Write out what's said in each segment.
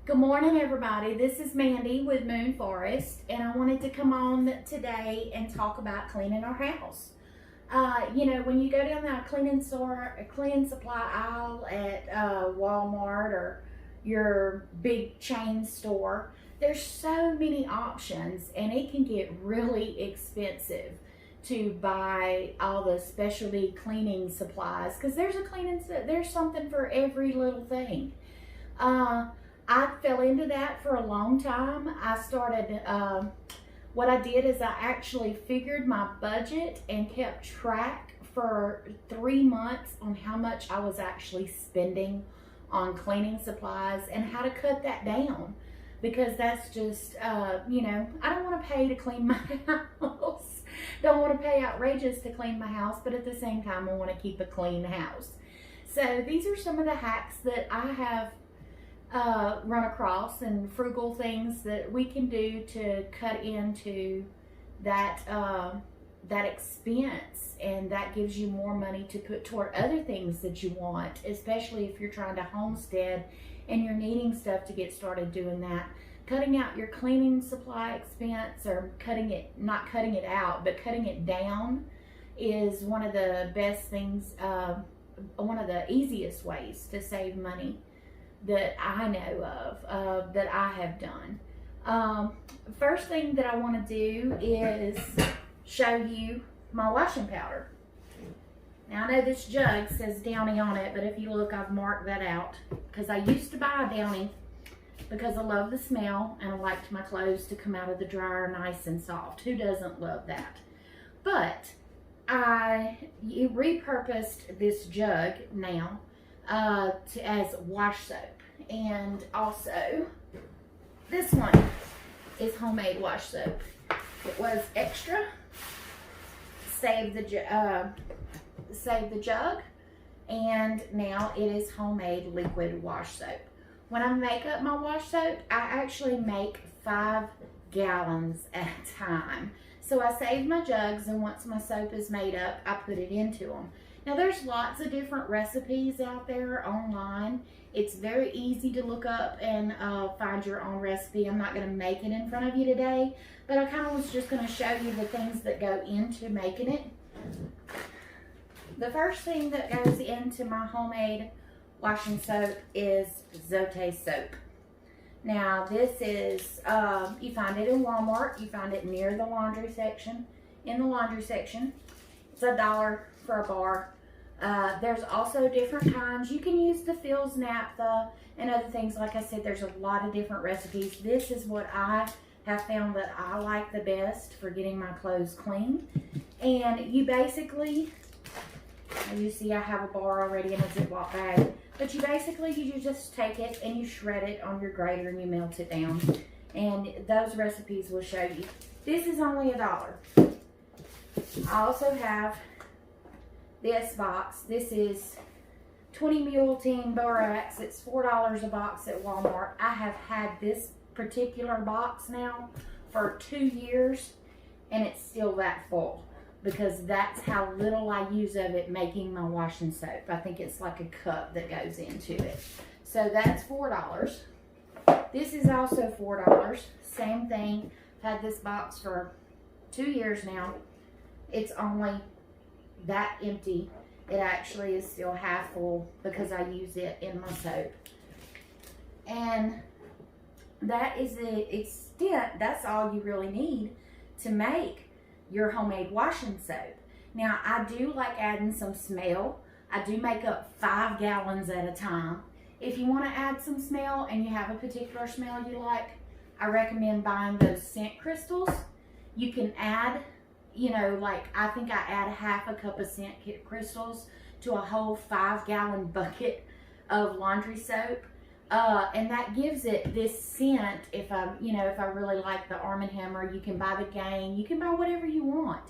Good morning, everybody. This is Mandy with Moon Forest, and I wanted to come on today and talk about cleaning our house. When you go down that cleaning supply aisle at Walmart or your big chain store, there's so many options, and it can get really expensive to buy all the specialty cleaning supplies because there's something for every little thing. I fell into that for a long time. What I did is I actually figured my budget and kept track for 3 months on how much I was actually spending on cleaning supplies and how to cut that down. Because that's just, I don't want to pay to clean my house. Don't want to pay outrageous to clean my house, but at the same time, I want to keep a clean house. So these are some of the hacks that I have run across and frugal things that we can do to cut into that expense, and that gives you more money to put toward other things that you want, especially if you're trying to homestead and you're needing stuff to get started doing that. Cutting out your cleaning supply expense, or not cutting it out, but cutting it down, is one of the best things, one of the easiest ways to save money that I know of, that I have done. First thing that I want to do is show you my washing powder. Now I know this jug says Downy on it, but if you look, I've marked that out because I used to buy Downy because I love the smell and I liked my clothes to come out of the dryer nice and soft. Who doesn't love that? But I repurposed this jug now as wash soap. And also, this one is homemade wash soap. It was extra, saved the jug, and now it is homemade liquid wash soap. When I make up my wash soap, I actually make 5 gallons at a time. So I save my jugs, and once my soap is made up, I put it into them. Now there's lots of different recipes out there online. It's very easy to look up and find your own recipe. I'm not going to make it in front of you today, but I kind of was just going to show you the things that go into making it. The first thing that goes into my homemade washing soap is Zote soap. Now this is, you find it in Walmart. You find it near the laundry section. In the laundry section, it's $1 for a bar. There's also different kinds. You can use the Phil's naphtha and other things. Like I said, there's a lot of different recipes. This is what I have found that I like the best for getting my clothes clean. And you basically, you see I have a bar already in a Ziploc bag. But you just take it and you shred it on your grater and you melt it down. And those recipes will show you. This is only $1. I also have this box. This is 20 Mule Team Borax. It's $4 a box at Walmart. I have had this particular box now for 2 years, and it's still that full because that's how little I use of it making my washing soap. I think it's like a cup that goes into it. So that's $4. This is also $4. Same thing. I've had this box for 2 years now. It's only that empty. It actually is still half full because I use it in my soap. And that is the extent. That's all you really need to make your homemade washing soap. Now I do like adding some smell. I do make up 5 gallons at a time. If you want to add some smell and you have a particular smell you like, I recommend buying those scent crystals. You can add, I think I add half a cup of scent crystals to a whole 5-gallon bucket of laundry soap. And that gives it this scent. If I really like the Arm & Hammer, you can buy the Gain. You can buy whatever you want.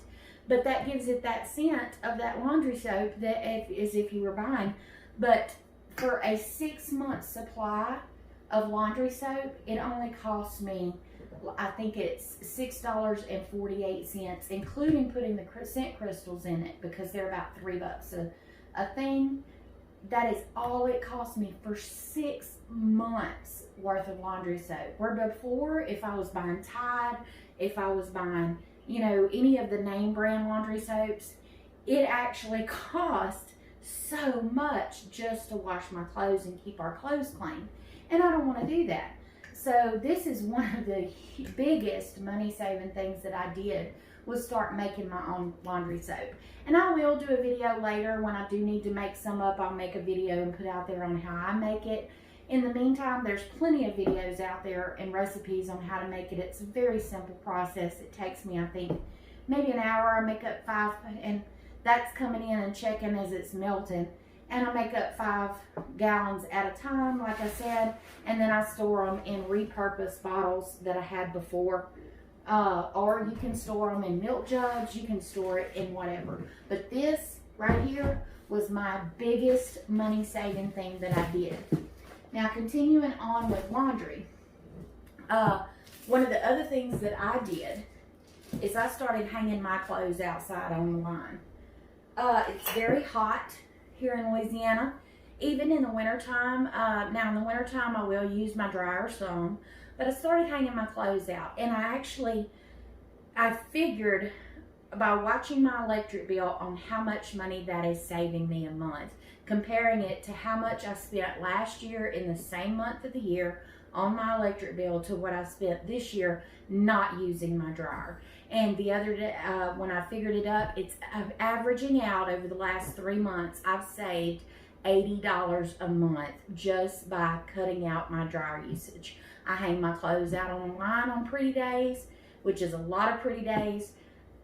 But that gives it that scent of that laundry soap that as if you were buying. But for a 6-month supply of laundry soap, it only costs me, I think it's $6.48, including putting the scent crystals in it, because they're about $3 a thing. that is all it cost me for 6 months worth of laundry soap. Where before, if I was buying Tide, if I was buying, you know, any of the name brand laundry soaps, it actually cost so much just to wash my clothes and keep our clothes clean. And I don't want to do that. So this is one of the biggest money saving things that I did, was start making my own laundry soap. And I will do a video later when I do need to make some up. I'll make a video and put out there on how I make it. In the meantime, there's plenty of videos out there and recipes on how to make it. It's a very simple process. It takes me, I think, maybe an hour. I make up 5, and that's coming in and checking as it's melting. And I make up 5 gallons at a time, like I said, and then I store them in repurposed bottles that I had before. Or you can store them in milk jugs, you can store it in whatever. But this right here was my biggest money saving thing that I did. Now, continuing on with laundry, one of the other things that I did is I started hanging my clothes outside on the line. It's very hot here in Louisiana, even in the wintertime. Now in the wintertime I will use my dryer some, but I started hanging my clothes out, and I figured by watching my electric bill on how much money that is saving me a month, comparing it to how much I spent last year in the same month of the year on my electric bill to what I spent this year not using my dryer. And the other day, when I figured it up, it's averaging out over the last 3 months, I've saved $80 a month just by cutting out my dryer usage. I hang my clothes out on the line on pretty days, which is a lot of pretty days.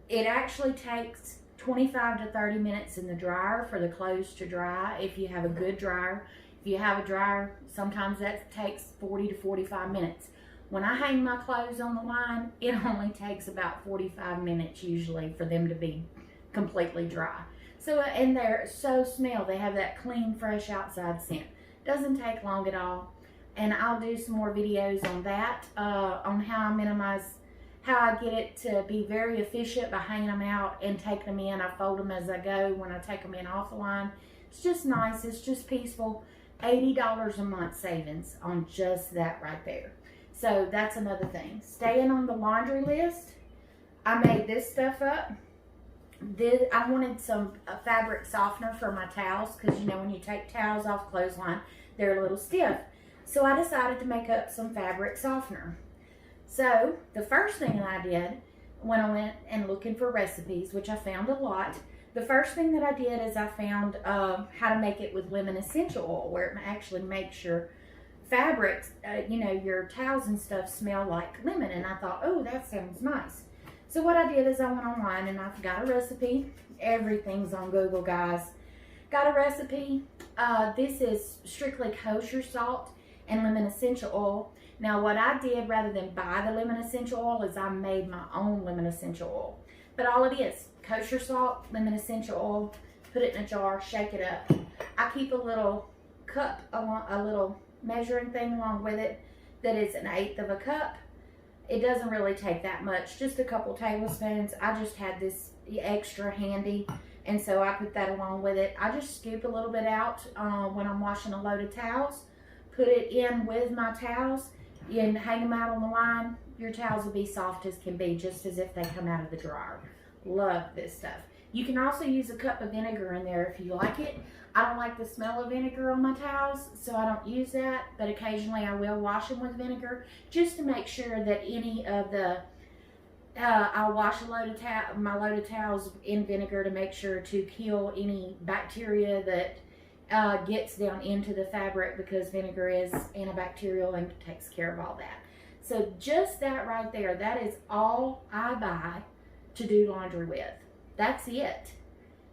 It actually takes 25 to 30 minutes in the dryer for the clothes to dry if you have a good dryer. If you have a dryer, sometimes that takes 40 to 45 minutes. When I hang my clothes on the line, it only takes about 45 minutes usually for them to be completely dry. So, and they're so smell. They have that clean, fresh outside scent. Doesn't take long at all. And I'll do some more videos on that, on how I get it to be very efficient by hanging them out and taking them in. I fold them as I go when I take them in off the line. It's just nice. It's just peaceful. $80 a month savings on just that right there. So that's another thing. Staying on the laundry list, I made this stuff up. I wanted some fabric softener for my towels, because you know when you take towels off clothesline, they're a little stiff. So I decided to make up some fabric softener. So the first thing that I did when I went and looking for recipes, which I found a lot, the first thing that I did is I found how to make it with lemon essential oil, where it actually makes your fabrics, you know, your towels and stuff smell like lemon. And I thought, oh, that sounds nice. So what I did is I went online and I got a recipe. Everything's on Google, guys. Got a recipe. This is strictly kosher salt and lemon essential oil. Now what I did, rather than buy the lemon essential oil, is I made my own lemon essential oil. But all it is, kosher salt, lemon essential oil, put it in a jar, shake it up. I keep a little cup, a little measuring thing along with it that is 1/8 of a cup. It doesn't really take that much, just a couple tablespoons. I just had this extra handy, and so I put that along with it. I just scoop a little bit out when I'm washing a load of towels, put it in with my towels, and hang them out on the line. Your towels will be soft as can be, just as if they come out of the dryer. Love this stuff. You can also use a cup of vinegar in there if you like it. I don't like the smell of vinegar on my towels, so I don't use that, but occasionally I will wash them with vinegar just to make sure that any of the, I'll wash my load of towels in vinegar to make sure to kill any bacteria that gets down into the fabric, because vinegar is antibacterial and takes care of all that. So just that right there, that is all I buy to do laundry with. That's it.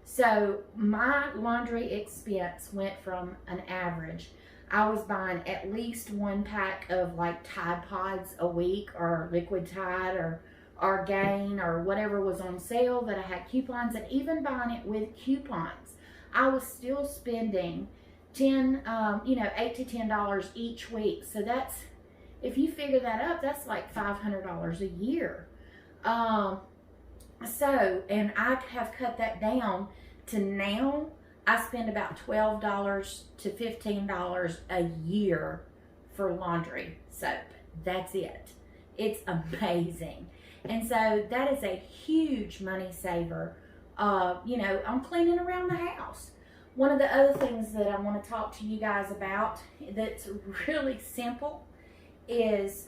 So my laundry expense went from an average. I was buying at least 1 pack of like Tide Pods a week, or liquid Tide, or Gain, or whatever was on sale that I had coupons, and even buying it with coupons, I was still spending $8 to $10 each week. So that's, if you figure that up, that's like $500 a year. So, and I have cut that down to now, I spend about $12 to $15 a year for laundry soap. That's it. It's amazing. And so that is a huge money saver, you know, on cleaning around the house. One of the other things that I want to talk to you guys about that's really simple is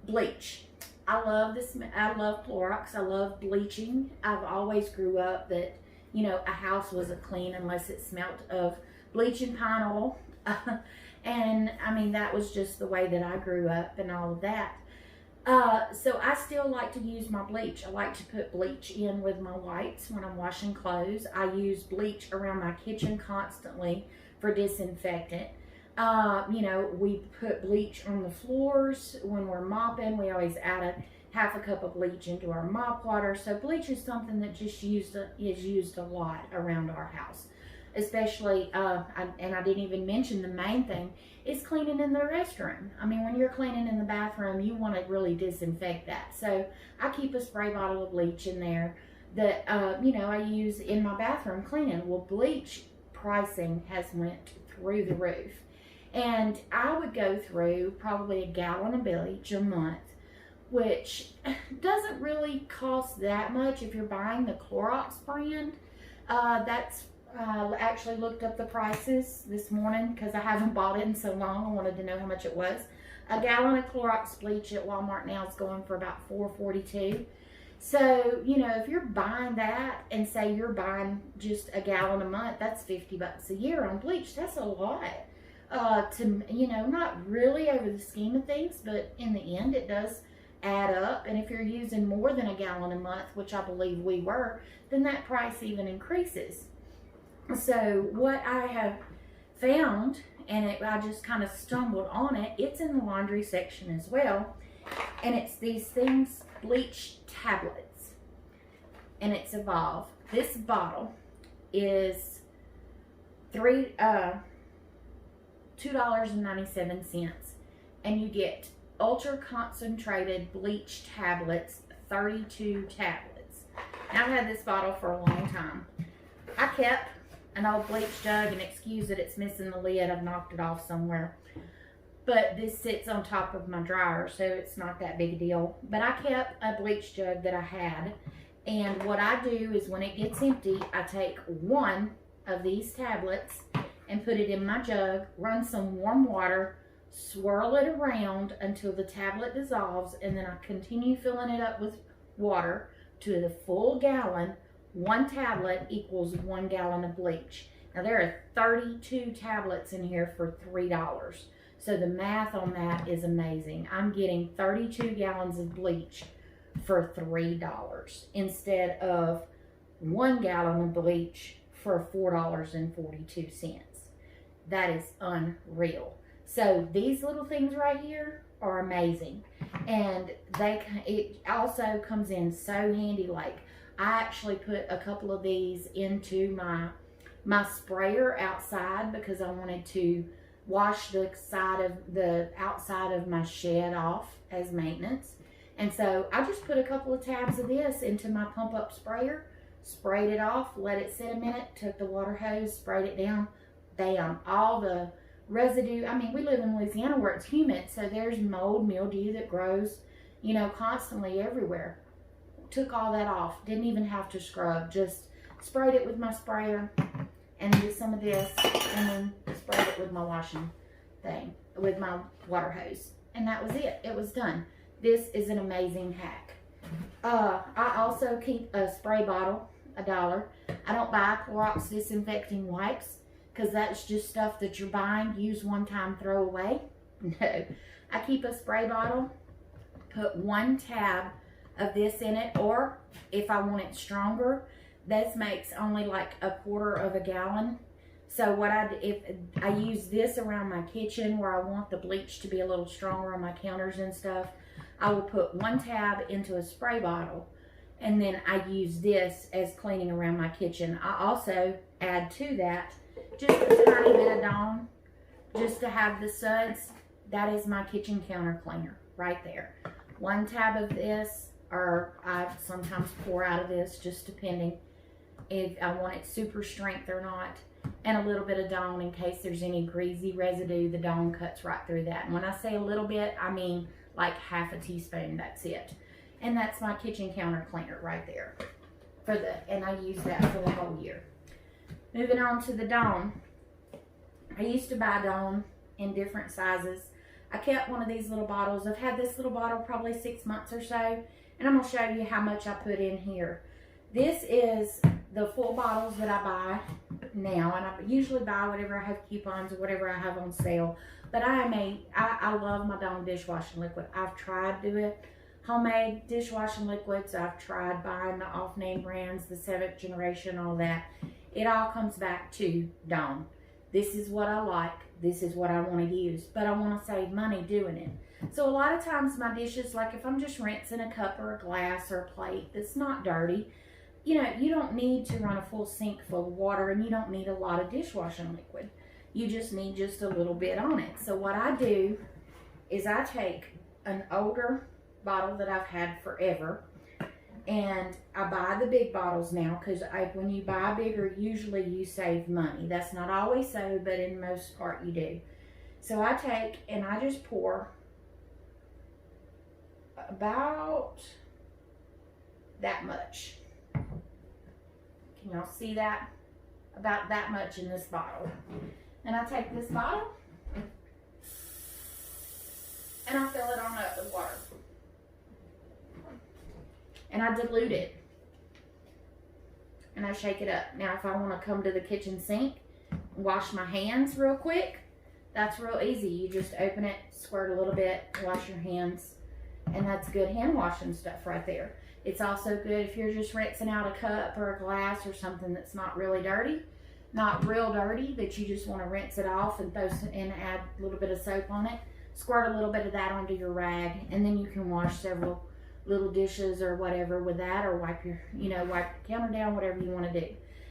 bleach. I love this. I love Clorox. I love bleaching. I've always grew up that, you know, a house wasn't clean unless it smelled of bleach and pine oil. And I mean, that was just the way that I grew up and all of that. So I still like to use my bleach. I like to put bleach in with my whites when I'm washing clothes. I use bleach around my kitchen constantly for disinfectant. You know, we put bleach on the floors when we're mopping. We always add a half a cup of bleach into our mop water. So bleach is something that just is used a lot around our house. Especially, and I didn't even mention the main thing is cleaning in the restroom. I mean, when you're cleaning in the bathroom, you want to really disinfect that. So I keep a spray bottle of bleach in there that, you know, I use in my bathroom cleaning. Well, bleach pricing has went through the roof. And I would go through probably a gallon of bleach a month, which doesn't really cost that much if you're buying the Clorox brand. I actually looked up the prices this morning because I haven't bought it in so long. I wanted to know how much it was. A gallon of Clorox bleach at Walmart now is going for about $4.42. So, you know, if you're buying that and say you're buying just a gallon a month, that's $50 a year on bleach. That's a lot. To, you know, not really over the scheme of things, but in the end it does add up. And if you're using more than a gallon a month, which I believe we were, then that price even increases. So what I have found, and I just kind of stumbled on it, it's in the laundry section as well, and it's these things, bleach tablets, and it's Evolve. This bottle is $2.97, and you get ultra concentrated bleach tablets, 32 tablets. Now, I've had this bottle for a long time. I kept an old bleach jug, and excuse that it's missing the lid. I've knocked it off somewhere. But this sits on top of my dryer, so it's not that big a deal. But I kept a bleach jug that I had, and what I do is when it gets empty, I take one of these tablets and put it in my jug, run some warm water, swirl it around until the tablet dissolves, and then I continue filling it up with water to the full gallon. One tablet equals 1 gallon of bleach. Now there are 32 tablets in here for $3. So the math on that is amazing. I'm getting 32 gallons of bleach for $3 instead of 1 gallon of bleach for $4.42. That is unreal. So these little things right here are amazing. And it also comes in so handy. Like, I actually put a couple of these into my sprayer outside because I wanted to wash the outside of my shed off as maintenance. And so I just put a couple of tabs of this into my pump up sprayer, sprayed it off, let it sit a minute, took the water hose, sprayed it down, bam, all the residue. I mean, we live in Louisiana where it's humid, so there's mold, mildew that grows, you know, constantly everywhere. Took all that off, didn't even have to scrub, just sprayed it with my sprayer and did some of this, and then sprayed it with my washing thing, with my water hose, and that was it. It was done. This is an amazing hack. I also keep a spray bottle, $1. I don't buy Clorox disinfecting wipes because that's just stuff that you're buying, use one time, throw away. No, I keep a spray bottle, put 1 tab of this in it, or if I want it stronger, this makes only like 1/4 of a gallon. So if I use this around my kitchen where I want the bleach to be a little stronger on my counters and stuff, I will put 1 tab into a spray bottle, and then I use this as cleaning around my kitchen. I also add to that just a tiny bit of Dawn, just to have the suds. That is my kitchen counter cleaner right there. 1 tab of this, or I sometimes pour out of this, just depending if I want it super strength or not. and a little bit of Dawn in case there's any greasy residue. The Dawn cuts right through that. And when I say a little bit, I mean like half a teaspoon. That's it. And that's my kitchen counter cleaner right there. And I use that for the whole year. Moving on to the Dawn. I used to buy Dawn in different sizes. I kept one of these little bottles. I've had this little bottle probably 6 months or so. And I'm going to show you how much I put in here. This is the full bottles that I buy now. And I usually buy whatever I have coupons or whatever I have on sale. But I love my Dawn dishwashing liquid. I've tried to do it. Homemade dishwashing liquids. I've tried buying the off-name brands, the 7th generation, all that. It all comes back to Dawn. This is what I like. This is what I want to use. But I want to save money doing it. So a lot of times my dishes, like if I'm just rinsing a cup or a glass or a plate that's not dirty, you know, you don't need to run a full sink full of water, and you don't need a lot of dishwashing liquid. You just need just a little bit on it. So what I do is I take an older bottle that I've had forever, and I buy the big bottles now, because when you buy bigger, usually you save money. That's not always so, but in most part you do. So I take and I just pour about that much. Can y'all see that? About that much in this bottle. And I take this bottle and I fill it on up with water. And I dilute it. And I shake it up. Now if I want to come to the kitchen sink, wash my hands real quick, that's real easy. You just open it, squirt a little bit, wash your hands. And that's good hand washing stuff right there. It's also good if you're just rinsing out a cup or a glass or something that's not really dirty. Not real dirty, but you just want to rinse it off and add a little bit of soap on it. Squirt a little bit of that onto your rag, and then you can wash several little dishes or whatever with that, or wipe the counter down, whatever you want to do.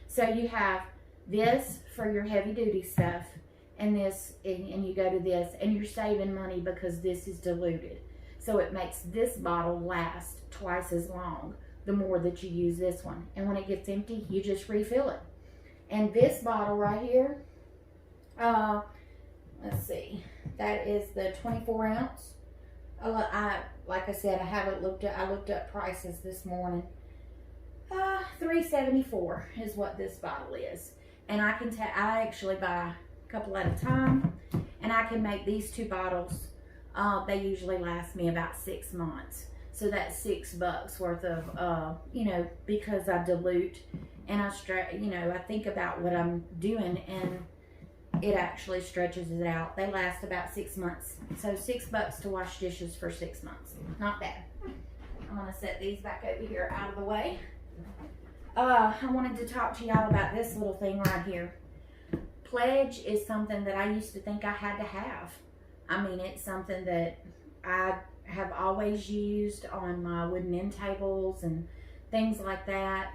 So you have this for your heavy duty stuff, and this, and you go to this, and you're saving money because this is diluted. So it makes this bottle last twice as long the more that you use this one. And when it gets empty, you just refill it. And this bottle right here, let's see, that is the 24 ounce. Like I said, I looked up prices this morning. $3.74 is what this bottle is. And I actually buy a couple at a time, and I can make these 2 bottles. They usually last me about 6 months. So that's $6 worth of, because I dilute and I think about what I'm doing, and it actually stretches it out. They last about 6 months. So $6 to wash dishes for 6 months. Not bad. I'm going to set these back over here out of the way. I wanted to talk to y'all about this little thing right here. Pledge is something that I used to think I had to have. I mean, it's something that I have always used on my wooden end tables and things like that.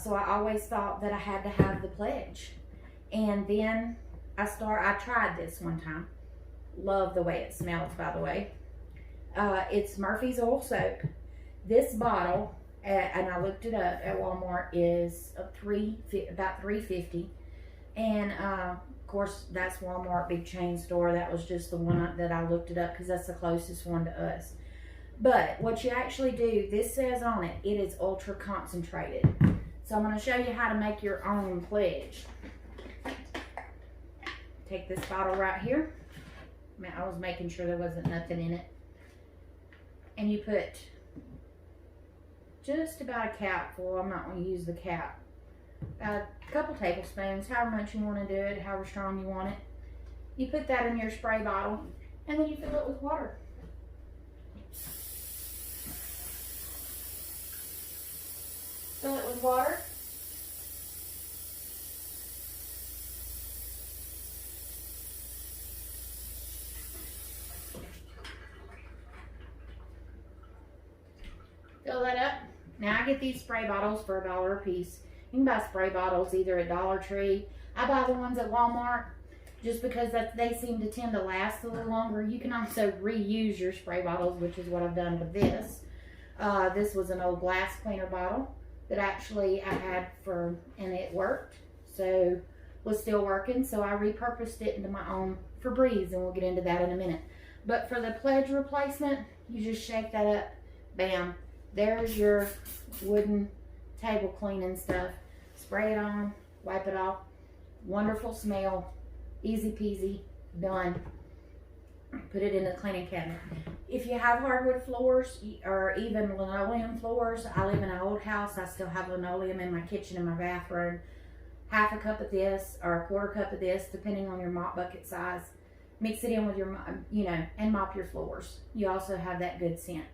So I always thought that I had to have the Pledge. And then I tried this one time. Love the way it smells, by the way. It's Murphy's Oil Soap. This bottle, and I looked it up at Walmart, is about $3.50. And of course, that's Walmart, big chain store. That was just the one that I looked it up because that's the closest one to us. But what you actually do, this says on it, it is ultra concentrated. So I'm going to show you how to make your own Pledge. Take this bottle right here. I was making sure there wasn't nothing in it. And you put just about a capful. I'm not going to use the cap. A couple tablespoons, however much you want to do it, however strong you want it. You put that in your spray bottle, and then you fill it with water. Fill it with water. Fill that up. Now I get these spray bottles for $1 a piece. You can buy spray bottles either at Dollar Tree. I buy the ones at Walmart just because they seem to tend to last a little longer. You can also reuse your spray bottles, which is what I've done with this. This was an old glass cleaner bottle that actually I had and it worked. So was still working, so I repurposed it into my own Febreze, and we'll get into that in a minute. But for the pledge replacement, you just shake that up, bam, there's your wooden table cleaning stuff. Spray it on, wipe it off. Wonderful smell, easy peasy, done. Put it in the cleaning cabinet. If you have hardwood floors or even linoleum floors, I live in an old house. I still have linoleum in my kitchen and my bathroom. Half a cup of this or a quarter cup of this, depending on your mop bucket size. Mix it in with your, and mop your floors. You also have that good scent.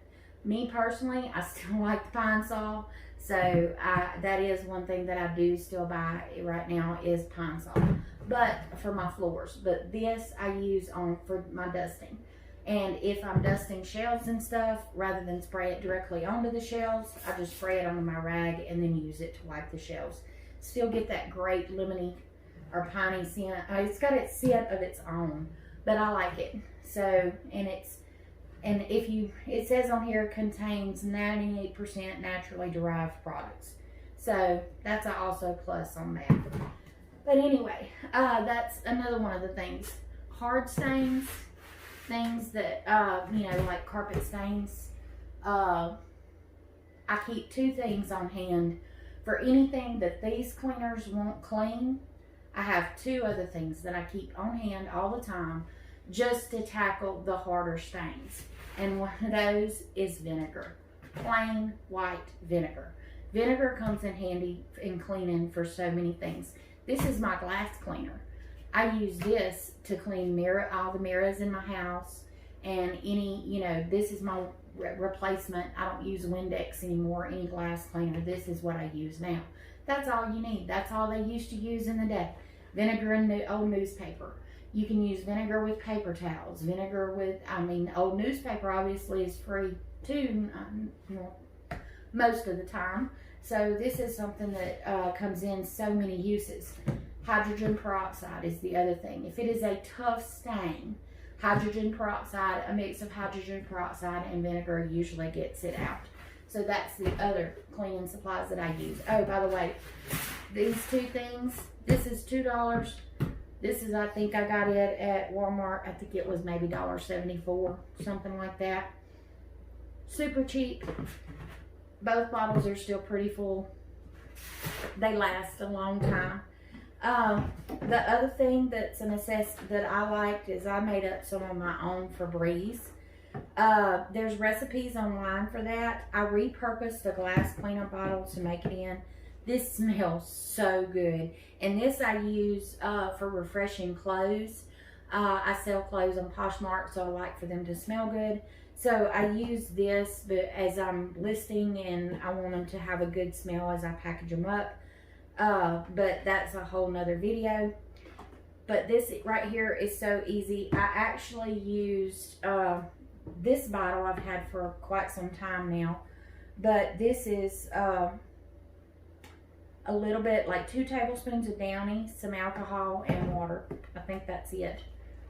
Me personally, I still like the Pine Sol, so that is one thing that I do still buy right now is Pine Sol, but for my floors. But this I use for my dusting. And if I'm dusting shelves and stuff, rather than spray it directly onto the shelves, I just spray it onto my rag and then use it to wipe the shelves. Still get that great lemony or piney scent. It's got its scent of its own, but I like it. So, it says on here contains 98% naturally derived products. So that's also plus on that. But anyway, that's another one of the things. Hard stains, things that, like carpet stains. I keep 2 things on hand. For anything that these cleaners won't clean, I have 2 other things that I keep on hand all the time just to tackle the harder stains. And one of those is vinegar. Plain white vinegar. Vinegar comes in handy in cleaning for so many things. This is my glass cleaner. I use this to clean all the mirrors in my house, and this is my replacement. I don't use Windex anymore, any glass cleaner. This is what I use now. That's all you need. That's all they used to use in the day. Vinegar and old newspaper. You can use vinegar with paper towels. Vinegar with, old newspaper obviously is free too, most of the time. So this is something that comes in so many uses. Hydrogen peroxide is the other thing. If it is a tough stain, hydrogen peroxide, a mix of hydrogen peroxide and vinegar usually gets it out. So that's the other cleaning supplies that I use. Oh, by the way, these 2 things, this is $2. This is, I think I got it at Walmart. I think it was maybe $1.74, something like that. Super cheap. Both bottles are still pretty full. They last a long time. The other thing that's a necessity that I liked is I made up some of my own Febreze. There's recipes online for that. I repurposed the glass cleaner bottle to make it in. This smells so good. And this I use for refreshing clothes. I sell clothes on Poshmark, so I like for them to smell good. So I use this but as I'm listing, and I want them to have a good smell as I package them up. But that's a whole nother video. But this right here is so easy. I actually used this bottle I've had for quite some time now. But this is a little bit, like 2 tablespoons of Downy, some alcohol, and water. I think that's it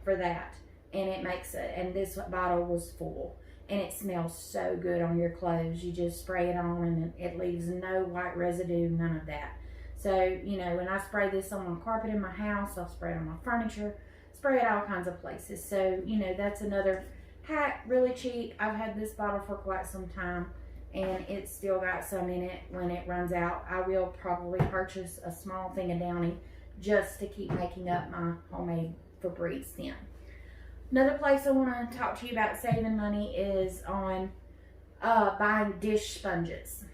for that. And it makes it, and this bottle was full. And it smells so good on your clothes. You just spray it on and it leaves no white residue, none of that. So, when I spray this on my carpet in my house, I'll spray it on my furniture, spray it all kinds of places. So, that's another hack, really cheap. I've had this bottle for quite some time, and it's still got some in it. When it runs out, I will probably purchase a small thing of Downy just to keep making up my homemade Febreze then. Another place I want to talk to you about saving money is on buying dish sponges.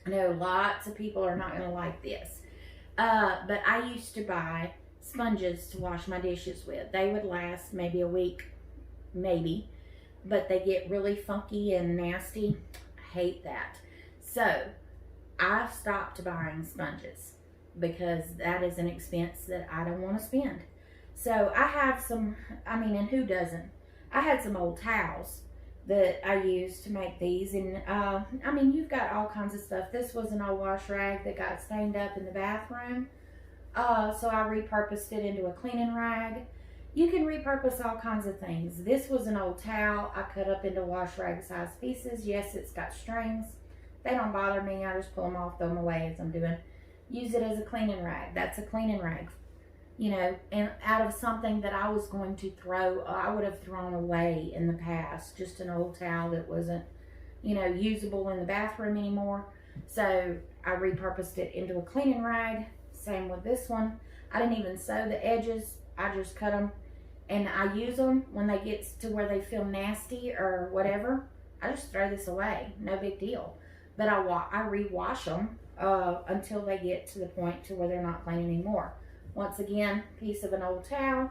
I know lots of people are not going to like this, but I used to buy sponges to wash my dishes with. They would last maybe a week, maybe, but they get really funky and nasty. I hate that. So I stopped buying sponges because that is an expense that I don't want to spend. So I have some, and who doesn't? I had some old towels that I used to make these, and you've got all kinds of stuff. This was an old wash rag that got stained up in the bathroom, so I repurposed it into a cleaning rag. You can repurpose all kinds of things. This was an old towel I cut up into wash rag size pieces. Yes, it's got strings. They don't bother me. I just pull them off, throw them away as I'm doing use it as a cleaning rag. That's a cleaning rag, you know, and out of something that I was going to throw, I would have thrown away in the past, just an old towel that wasn't, you know, usable in the bathroom anymore. So I repurposed it into a cleaning rag. Same with this one. I didn't even sew the edges. I just cut them, and I use them when they get to where they feel nasty or whatever. I just throw this away, no big deal. But I rewash them until they get to the point to where they're not clean anymore. Once again, piece of an old towel,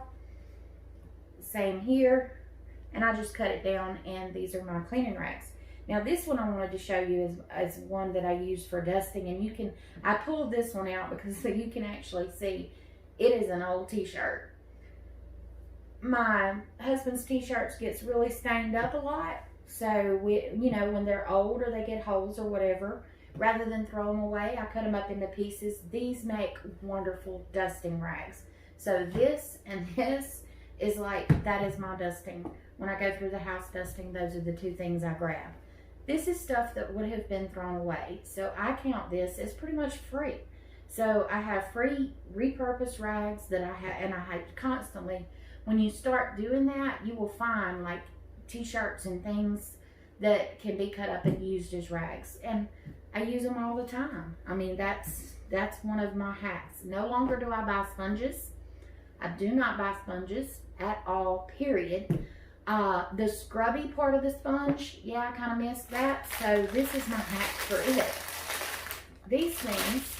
same here, and I just cut it down, and these are my cleaning rags. Now this one I wanted to show you is one that I use for dusting, and I pulled this one out because you can actually see it is an old t-shirt. My husband's t-shirts gets really stained up a lot, so you know, when they're old or they get holes or whatever, rather than throw them away, I cut them up into pieces. These make wonderful dusting rags. So this and this is like, that is my dusting. When I go through the house dusting, those are the two things I grab. This is stuff that would have been thrown away. So I count this as pretty much free. So I have free repurposed rags that I have, and I have constantly, when you start doing that, you will find like t-shirts and things that can be cut up and used as rags. And I use them all the time. I mean, that's one of my hacks. No longer do I buy sponges. I do not buy sponges at all, period. The scrubby part of the sponge, yeah, I kind of missed that. So this is my hack for it. These things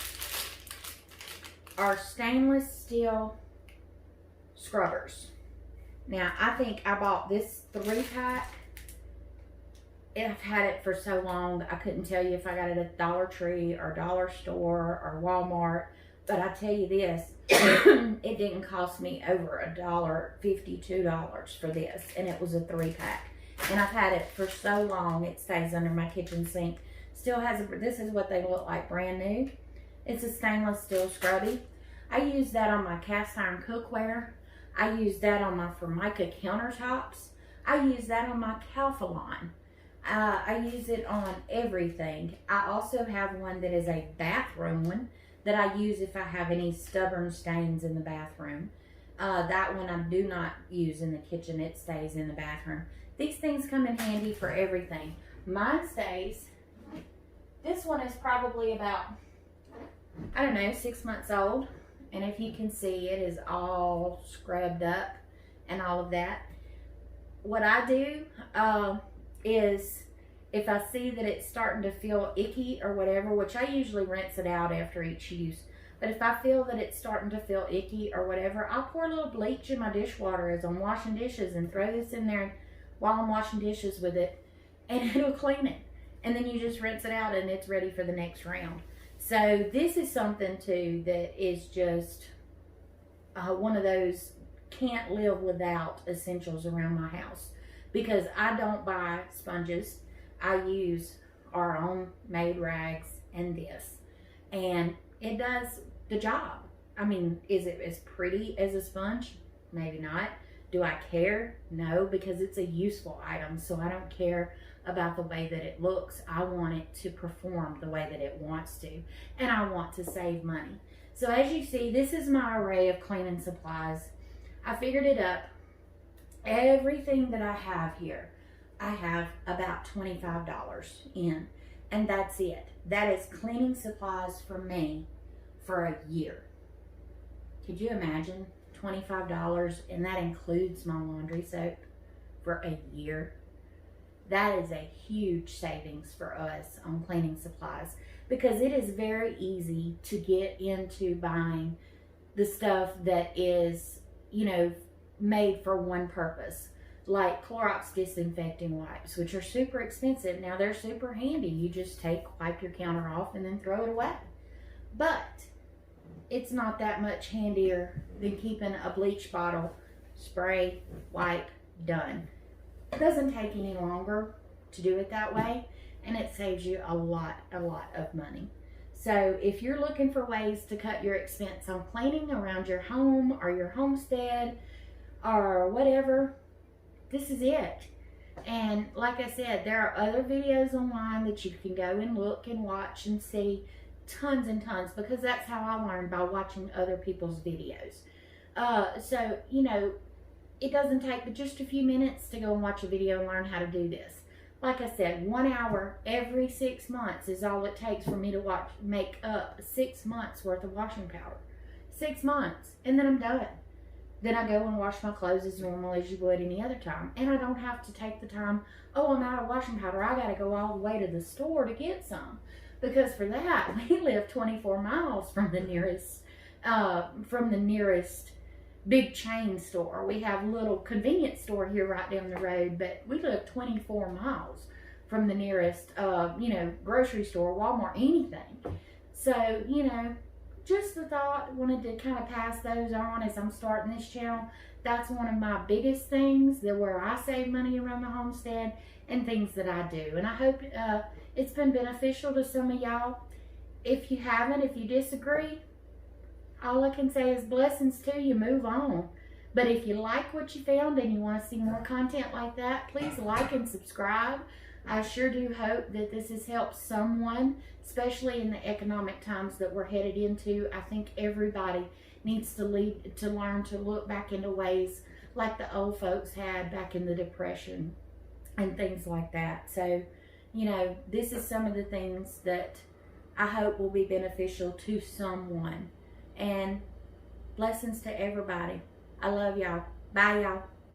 are stainless steel scrubbers. Now, I think I bought this 3-pack. I've had it for so long, I couldn't tell you if I got it at Dollar Tree or Dollar Store or Walmart. But I tell you this, it didn't cost me over $1.50, $2 for this, and it was a 3-pack. And I've had it for so long, it stays under my kitchen sink. Still has this is what they look like brand new. It's a stainless steel scrubby. I use that on my cast iron cookware. I use that on my Formica countertops. I use that on my Calphalon. I use it on everything. I also have one that is a bathroom one that I use if I have any stubborn stains in the bathroom. That one I do not use in the kitchen. It stays in the bathroom. These things come in handy for everything. Mine stays. This one is probably about, I don't know, 6 months old. And if you can see, it is all scrubbed up and all of that. What I do is, if I see that it's starting to feel icky or whatever, which I usually rinse it out after each use, but if I feel that it's starting to feel icky or whatever, I'll pour a little bleach in my dishwater as I'm washing dishes and throw this in there while I'm washing dishes with it, and it'll clean it. And then you just rinse it out and it's ready for the next round. So this is something too that is just one of those can't live without essentials around my house, because I don't buy sponges. I use our own made rags and this, and it does the job. I mean, is it as pretty as a sponge? Maybe not. Do I care? No, because it's a useful item, so I don't care about the way that it looks. I want it to perform the way that it wants to, and I want to save money. So as you see, this is my array of cleaning supplies. I figured it up. Everything that I have here, I have about $25 in, and that's it. That is cleaning supplies for me for a year. Could you imagine $25, and that includes my laundry soap for a year? That is a huge savings for us on cleaning supplies, because it is very easy to get into buying the stuff that is, you know, made for one purpose, like Clorox disinfecting wipes, which are super expensive. Now they're super handy. You just wipe your counter off and then throw it away. But it's not that much handier than keeping a bleach bottle, spray, wipe, done. It doesn't take any longer to do it that way, and it saves you a lot of money. So if you're looking for ways to cut your expense on cleaning around your home or your homestead or whatever, this is it. And like I said, there are other videos online that you can go and look and watch and see tons and tons, because that's how I learned, by watching other people's videos. So, you know, it doesn't take but just a few minutes to go and watch a video and learn how to do this. Like I said, 1 hour every 6 months is all it takes for me to make up 6 months worth of washing powder. 6 months, and then I'm done. Then I go and wash my clothes as normal as you would any other time. And I don't have to take the time, oh, I'm out of washing powder, I gotta go all the way to the store to get some. Because for that, we live 24 miles from the nearest big chain store. We have a little convenience store here right down the road, but we live 24 miles from the nearest, you know, grocery store, Walmart, anything. So, you know, just the thought, wanted to kind of pass those on as I'm starting this channel. That's one of my biggest things, that where I save money around the homestead and things that I do. And I hope it's been beneficial to some of y'all. If you haven't, if you disagree, all I can say is blessings to you, move on. But if you like what you found and you want to see more content like that, please like and subscribe. I sure do hope that this has helped someone, especially in the economic times that we're headed into. I think everybody needs to learn to look back into ways like the old folks had back in the Depression and things like that. So, you know, this is some of the things that I hope will be beneficial to someone. And blessings to everybody. I love y'all. Bye, y'all.